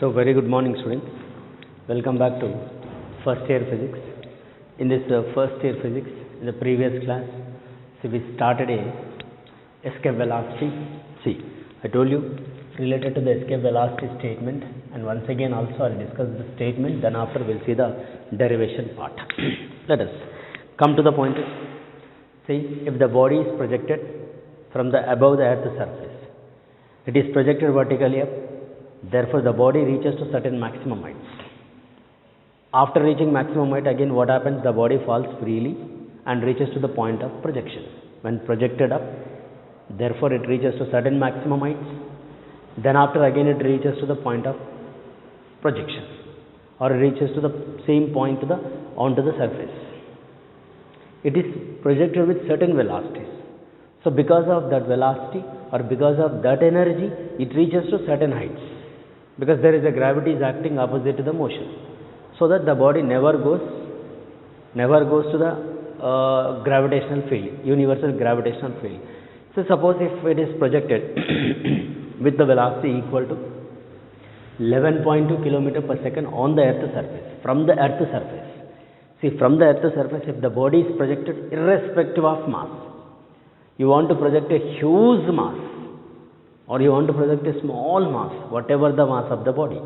So very good morning students. Welcome back to first year physics. In this first year physics, in the previous class, we started a escape velocity. See, I told you related to the escape velocity statement, and once again also I'll discuss the statement, then after we'll see the derivation part. Let us come to the point. See, if the body is projected from the above the earth surface, it is projected vertically up. Therefore, the body reaches to certain maximum heights. After reaching maximum height, again what happens? The body falls freely and reaches to the point of projection. When projected up, therefore it reaches to certain maximum heights. Then after again it reaches to the point of projection, or it reaches to the same point onto the surface. It is projected with certain velocities. So because of that velocity or because of that energy, it reaches to certain heights. Because there is a gravity is acting opposite to the motion, so that the body never goes to the gravitational field, universal gravitational field. So suppose if it is projected with the velocity equal to 11.2 km per second on the earth surface, from the earth surface. See, from the earth surface, if the body is projected irrespective of mass, you want to project a huge mass or you want to project a small mass, whatever the mass of the body,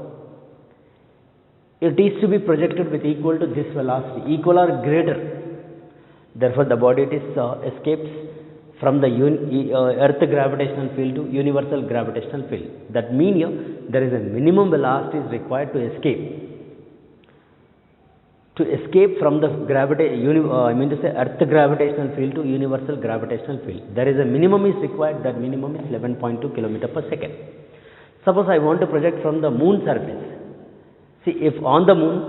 it is to be projected with equal to this velocity, equal or greater. Therefore, the body escapes from the earth gravitational field to universal gravitational field. That means there is a minimum velocity is required to escape. To escape from the earth gravitational field to universal gravitational field, there is a minimum is required. That minimum is 11.2 km per second. Suppose I want to project from the moon surface. See, if on the moon,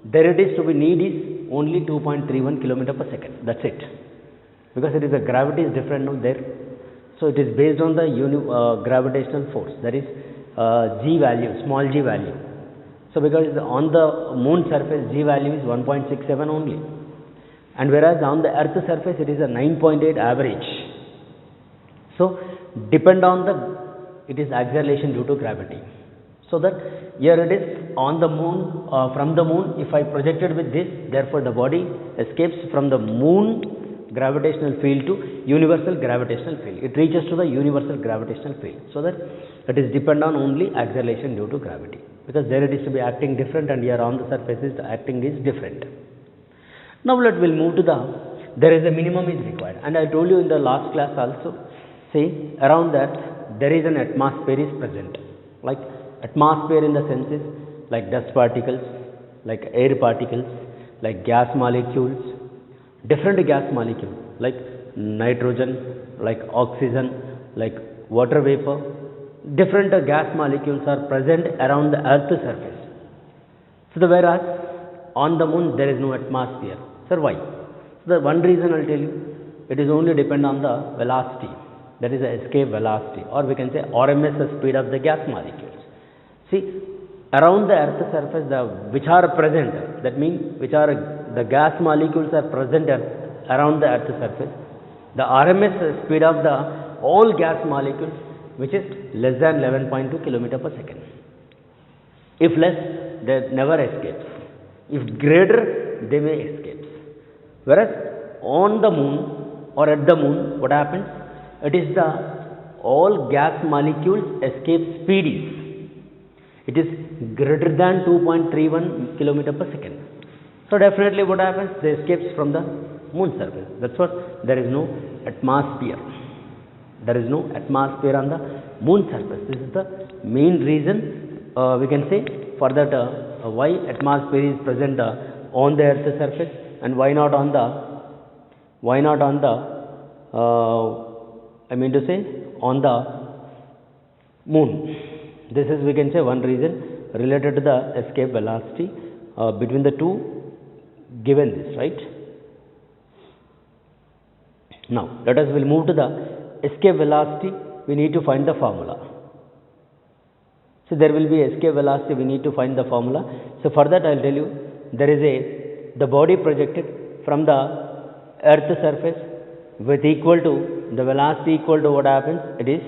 there it is to be need is only 2.31 km per second. That's it. Because it is the gravity is different now there. So it is based on the gravitational force, that is g value, small g value. So because on the moon surface g value is 1.67 only, and whereas on the earth surface it is a 9.8 average. So depend on it is acceleration due to gravity. So that here it is on the moon, from the moon, if I projected with this, therefore the body escapes from the moon gravitational field to universal gravitational field. It reaches to the universal gravitational field, so that it is depend on only acceleration due to gravity. Because there it is to be acting different, and here on the surface is the acting is different. Now we'll move to there is a minimum is required, and I told you in the last class also. See, around that there is an atmosphere is present. Like atmosphere in the senses like dust particles, like air particles, like gas molecules, different gas molecules like nitrogen, like oxygen, like water vapor. Different gas molecules are present around the earth surface. So whereas on the moon there is no atmosphere. Sir, why? So the one reason I'll tell you, it is only depend on the velocity, that is the escape velocity, or we can say RMS speed of the gas molecules. See, around the earth surface which are present, that means which are the gas molecules are present around the earth surface, the RMS speed of the all gas molecules, which is less than 11.2 km per second. If less, they never escapes. If greater, they may escape. Whereas on the moon or at the moon, what happens? It is the all gas molecules escape speed it is greater than 2.31 km per second. So definitely what happens? They escapes from the moon surface. That's what there is no atmosphere. There is no atmosphere on the moon surface. This is the main reason we can say for that why atmosphere is present on the earth surface, and why not on the on the moon. This is, we can say, one reason related to the escape velocity between the two given this, right? Now let us will move to the escape velocity. We need to find the formula. So there will be escape velocity, we need to find the formula. So for that I will tell you, there is the body projected from the earth surface with equal to the velocity equal to what happens? It is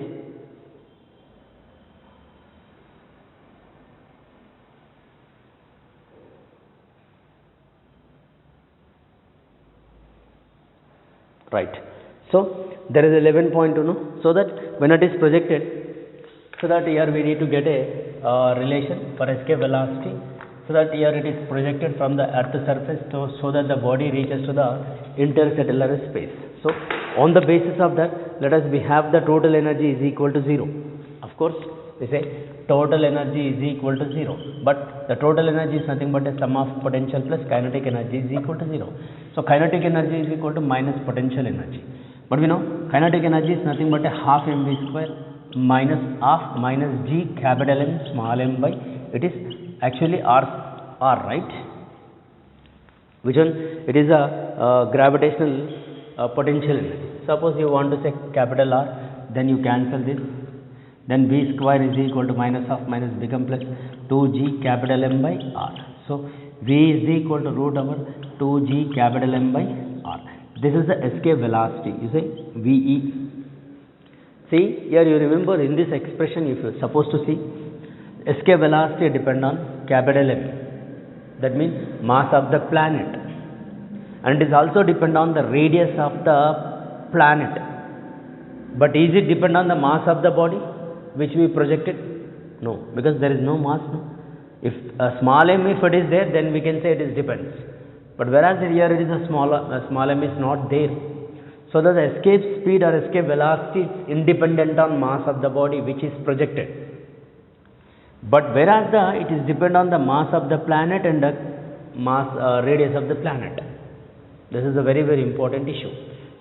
right? So there is 11.2, no? So that when it is projected, so that here we need to get a relation for escape velocity, so that here it is projected from the earth surface so that the body reaches to the interstellar space. So on the basis of that, let us we have the total energy is equal to 0. Of course, we say total energy is equal to 0, but the total energy is nothing but a sum of potential plus kinetic energy is equal to 0. So kinetic energy is equal to minus potential energy, but we know kinetic energy is nothing but a half mv square minus half minus g capital M small m by, it is actually r, right? Which one? It is a gravitational potential energy. Suppose you want to say capital R, then you cancel this, then v square is equal to minus half minus become plus 2g capital M by r. So v is equal to root over 2g capital M by r. This is the escape velocity, you say ve. See here, you remember in this expression, if you are supposed to see, escape velocity depend on capital M, that means mass of the planet, and it is also depend on the radius of the planet. But is it depend on the mass of the body which we projected? No, because there is no mass, no. If a small m, if it is there, then we can say it is depends, but whereas here it is a small m is not there. So that the escape speed or escape velocity is independent on mass of the body which is projected, but whereas it is depend on the mass of the planet and the mass radius of the planet. This is a very very important issue.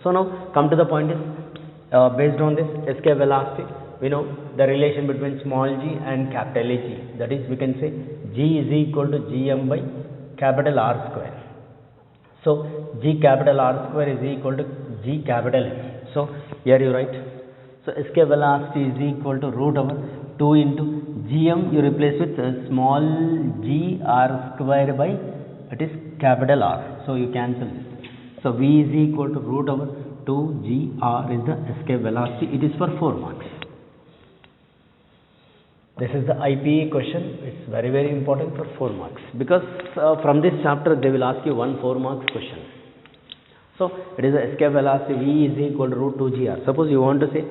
So now come to the point is, based on this escape velocity, we know the relation between small g and capital G, that is we can say g is equal to gm by capital R square. So g capital R square is equal to g capital M. So here you write, so escape velocity is equal to root over 2 into gm, you replace with small g r square by, it is capital R. So you cancel this. So v is equal to root over 2 g r is the escape velocity. It is for 4 marks. This is the IPE question. It's very very important for 4 marks, because from this chapter they will ask you one 4 marks question. So it is the escape velocity v is equal to root 2 g r. Suppose you want to say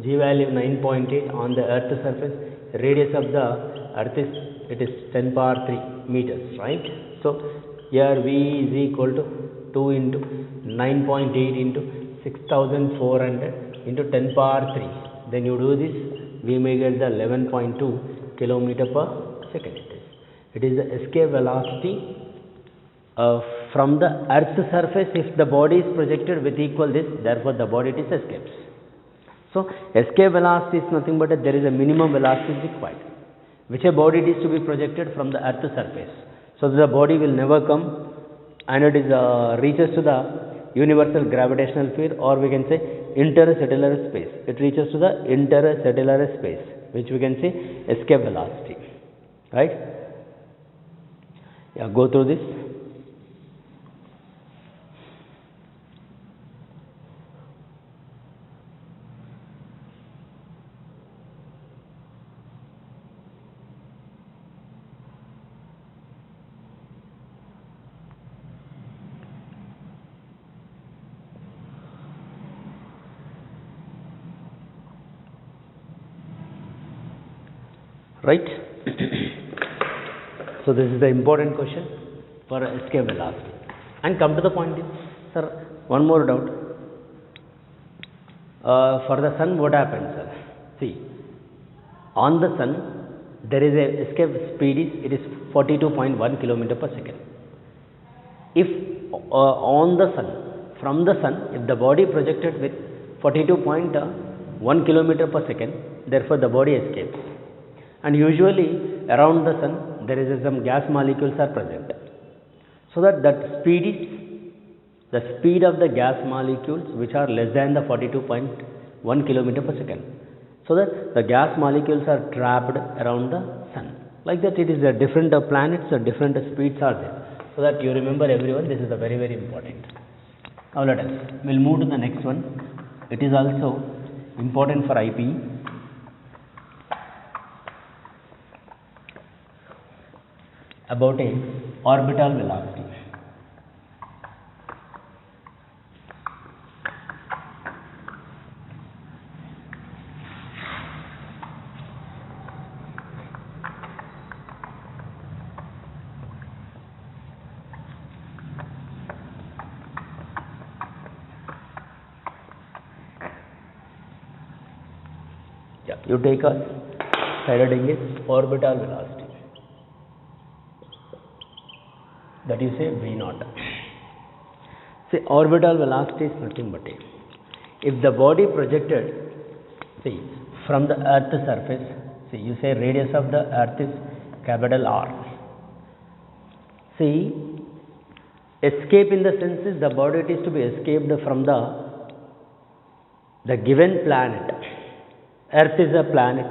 g value 9.8 on the earth surface, radius of the earth is, it is 10 power 3 meters, right? So here v is equal to 2 into 9.8 into 6400 into 10 power 3. Then you do this, we may get the 11.2 kilometer per second. It is the escape velocity from the earth surface if the body is projected with equal this, therefore the body it is escapes. So escape velocity is nothing but there is a minimum velocity required which a body is to be projected from the earth surface, so the body will never come and it is reaches to the universal gravitational field, or we can say interstellar space. It reaches to the interstellar space, which we can say escape velocity, right? Yeah, go through this. Right? So this is the important question for escape velocity. And come to the point is, sir, one more doubt. For the sun, what happens, sir? See, on the sun there is a escape speed is, it is 42.1 kilometer per second. If on the sun, from the sun, if the body projected with 42.1 kilometer per second, therefore the body escapes. And usually around the sun there is some gas molecules are present, so that speed is the speed of the gas molecules which are less than the 42.1 kilometer per second, so that the gas molecules are trapped around the sun. Like that, it is a different planets, different speeds are there, so that you remember everyone, this is a very very important. Now let us, we'll move to the next one. It is also important for IPE. About a orbital velocity. Yeah, you take a heading is orbital velocity, that you say V naught. See, orbital velocity is nothing but a, if the body projected, see, from the earth surface, see, you say radius of the earth is capital R. See, escape in the sense is the body it is to be escaped from the given planet. Earth is a planet.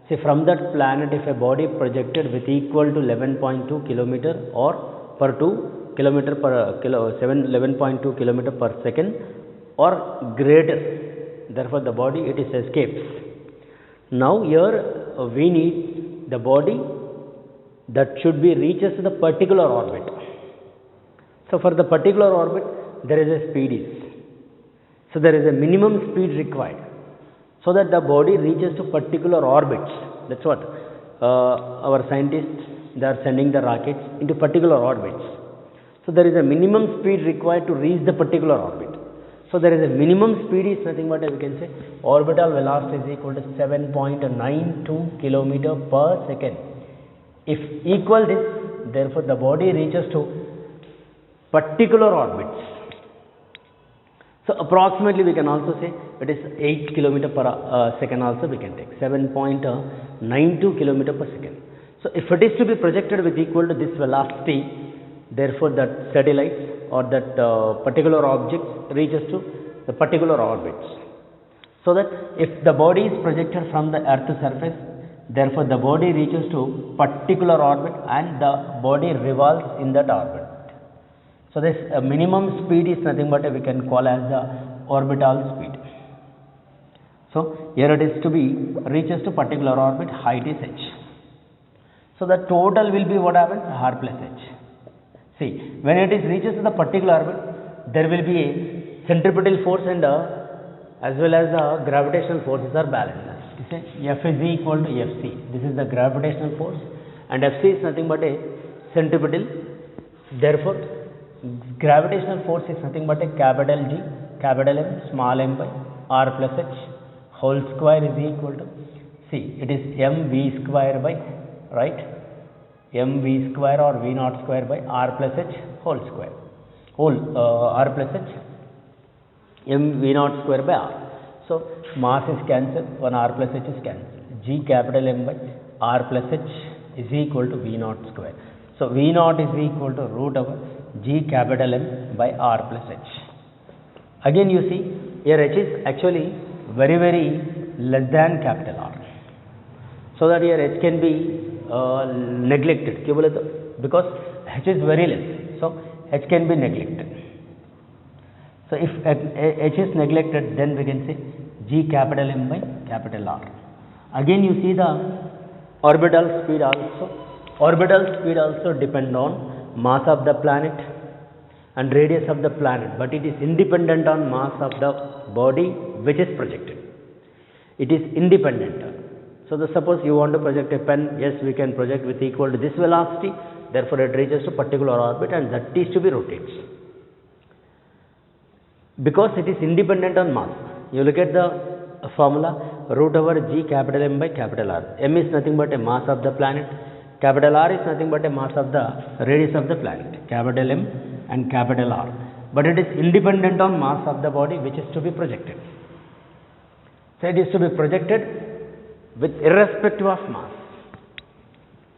See, from that planet, if a body projected with equal to 11.2 kilometer or per 2 kilometer per 11.2 kilometer per second or greater, therefore the body it is escapes. Now here we need the body that should be reaches the particular orbit. So for the particular orbit there is a speed is. So there is a minimum speed required, so that the body reaches to particular orbits. That's what our scientists, they are sending the rockets into particular orbits. So there is a minimum speed required to reach the particular orbit. So there is a minimum speed is nothing but, we can say, orbital velocity is equal to 7.92 kilometer per second. If equal this, therefore the body reaches to particular orbits. So approximately we can also say it is 8 kilometer per second also we can take, 7.92 kilometer per second. So if it is to be projected with equal to this velocity, therefore that satellite or that particular object reaches to the particular orbits. So that if the body is projected from the earth surface, therefore the body reaches to particular orbit and the body revolves in that orbit. So this minimum speed is nothing but we can call as the orbital speed. So here it is to be reaches to particular orbit, height is h. So the total will be what happens, r plus h. See, when it is reaches to the particular orbit, there will be a centripetal force and as well as the gravitational forces are balanced. You say F is equal to Fc. This is the gravitational force and Fc is nothing but a centripetal. Therefore, gravitational force is nothing but a capital G, capital M, small m by r plus h whole square is equal to, see, it is mv square by, right, mv square or v naught square by r plus h whole square, r plus h mv naught square by r. So mass is cancelled, one r plus h is cancelled, G capital M by r plus h is equal to v naught square. So v naught is equal to root over G capital M by r plus h. Again you see here h is actually very less than capital R. So that here h can be neglected because h is very less. So h can be neglected. So if h is neglected, then we can say G capital M by capital R. Again you see the orbital speed also. Orbital speed also depend on mass of the planet and radius of the planet, but it is independent on mass of the body which is projected. It is independent. So suppose you want to project a pen, yes, we can project with equal to this velocity, therefore it reaches to particular orbit and that is to be rotates. Because it is independent on mass. You look at the formula, root over G capital M by capital R. M is nothing but a mass of the planet. Capital R is nothing but a mass of the radius of the planet, capital M and capital R. But it is independent on mass of the body which is to be projected. So it is to be projected with irrespective of mass.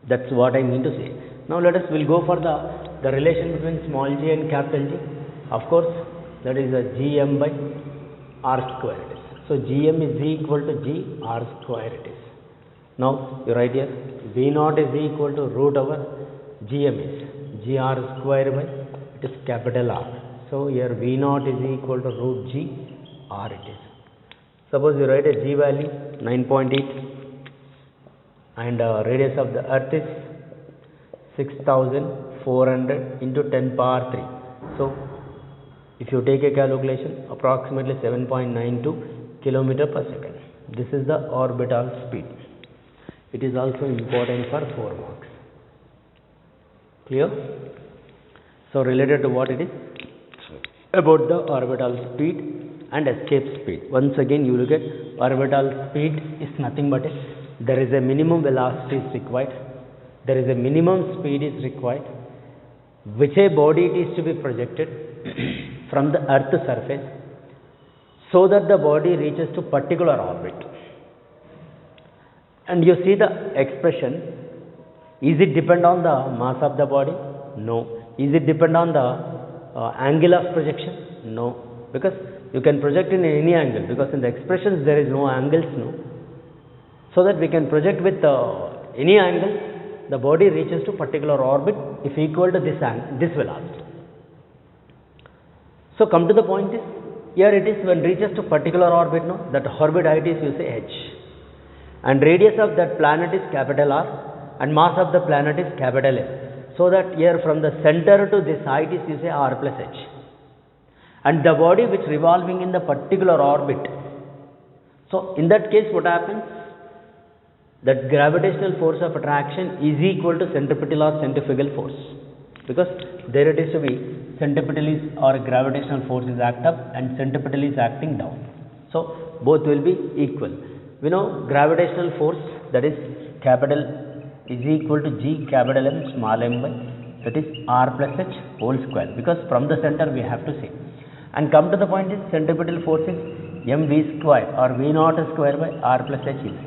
That's what I mean to say. Now let us will go for the relation between small g and capital G. Of course, that is a Gm by R square it is. So Gm is equal to G R square it is. Now you write here V naught is equal to root over Gm is Gr square by it is capital R. So here V naught is equal to root G R it is. Suppose you write a G value 9.8 and radius of the earth is 6400 into 10 power 3. So if you take a calculation, approximately 7.92 kilometer per second. This is the orbital speed. It is also important for 4 marks. Clear? So related to what it is about the orbital speed and escape speed. Once again you look at orbital speed is nothing but there is a minimum velocity is required, there is a minimum speed is required, which a body it is to be projected from the earth surface so that the body reaches to particular orbit. And you see the expression, is it depend on the mass of the body? No. Is it depend on the angle of projection? No, because you can project in any angle, because in the expressions there is no angles, no. So that we can project with any angle, the body reaches to particular orbit if equal to this velocity. So come to the point is, here it is when reaches to particular orbit, no, that orbit height is you say h, and radius of that planet is capital R, and mass of the planet is capital S. So that here from the center to this height is you say R plus h, and the body which revolving in the particular orbit. So in that case what happens? That gravitational force of attraction is equal to centripetal or centrifugal force, because there it is to be centripetal is or gravitational force is act up and centripetal is acting down. So both will be equal. We know gravitational force, that is capital is equal to G capital M small m by, that is R plus H whole square, because from the center we have to see. And come to the point is centripetal force is mv square or v naught square by R plus H is.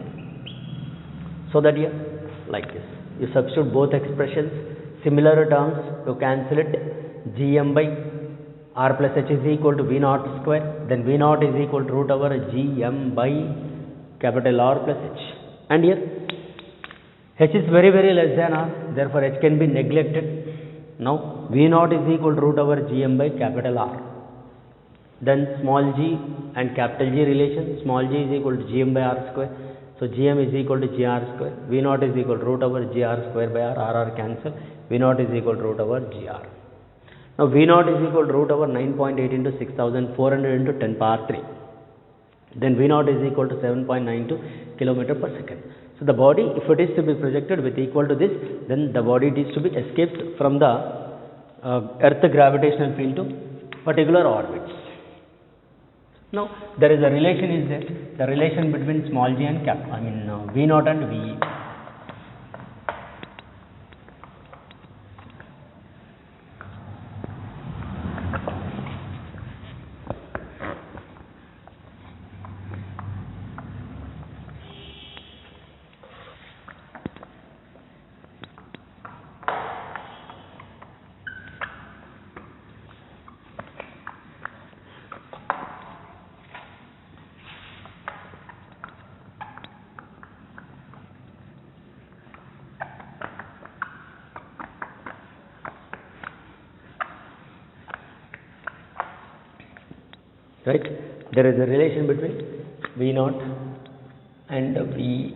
So that here like this, you substitute both expressions, similar terms you cancel it, Gm by R plus H is equal to v naught square, then v naught is equal to root over Gm by capital R plus H, and here h is very less than R, therefore h can be neglected. Now v naught is equal to root over Gm by capital R. Then small g and capital G relation, small g is equal to Gm by R square. So Gm is equal to Gr square, v naught is equal to root over Gr square by R cancel, v naught is equal to root over Gr. Now v naught is equal to root over 9.8 into 6400 into 10 power 3. Then v naught is equal to 7.92 kilometer per second. So the body, if it is to be projected with equal to this, then the body is to be escaped from the earth gravitational field to particular orbits. Now there is a relation is there, the relation between small g and v naught and ve. Right, there is a relation between v naught and v.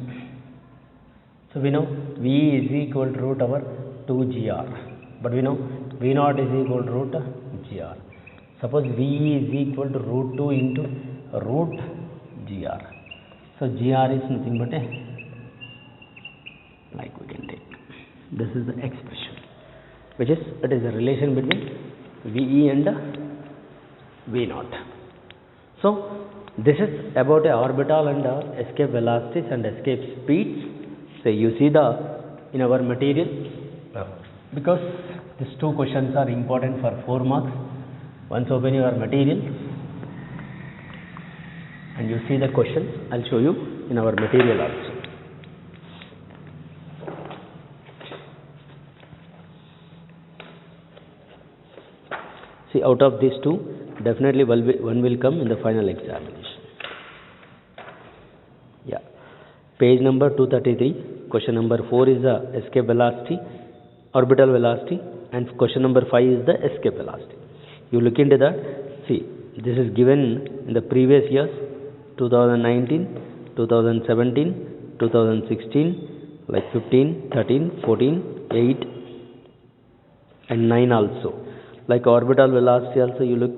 So we know v is equal to root over 2 gr, but we know v naught is equal to root gr. Suppose v is equal to root 2 into root gr. So gr is nothing but a, like we can take, this is the expression, which is, it is a relation between ve and v naught. So this is about a orbital and escape velocities and escape speeds. So you see in our material, because these two questions are important for 4 marks. Once open your material and you see the questions, I'll show you in our material also. See, out of these two, definitely one will come in the final examination. Yeah, page number 233, question number 4 is the escape velocity, orbital velocity, and question number 5 is the escape velocity. You look into that. See, this is given in the previous years, 2019, 2017, 2016, like 15, 13, 14, 8 and 9 also. Like orbital velocity also you look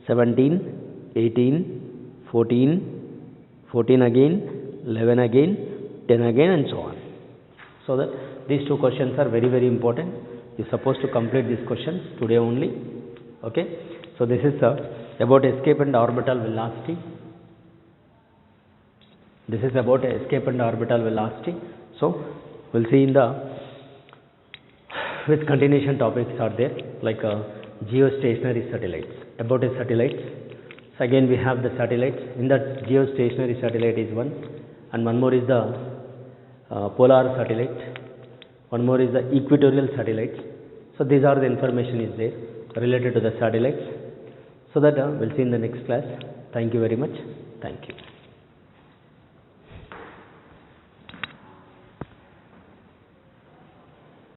17, 18, 14, 14 again, 11 again, 10 again and so on. So that these two questions are very important. You are supposed to complete these questions today only. Okay. So this is about escape and orbital velocity. This is about escape and orbital velocity. So we'll see in the with continuation topics are there, like geostationary satellites. About a satellites, so again we have the satellites. In that, geostationary satellite is one, and one more is the polar satellite, one more is the equatorial satellites. So these are the information is there related to the satellites. So that we'll see in the next class. Thank you very much. Thank you.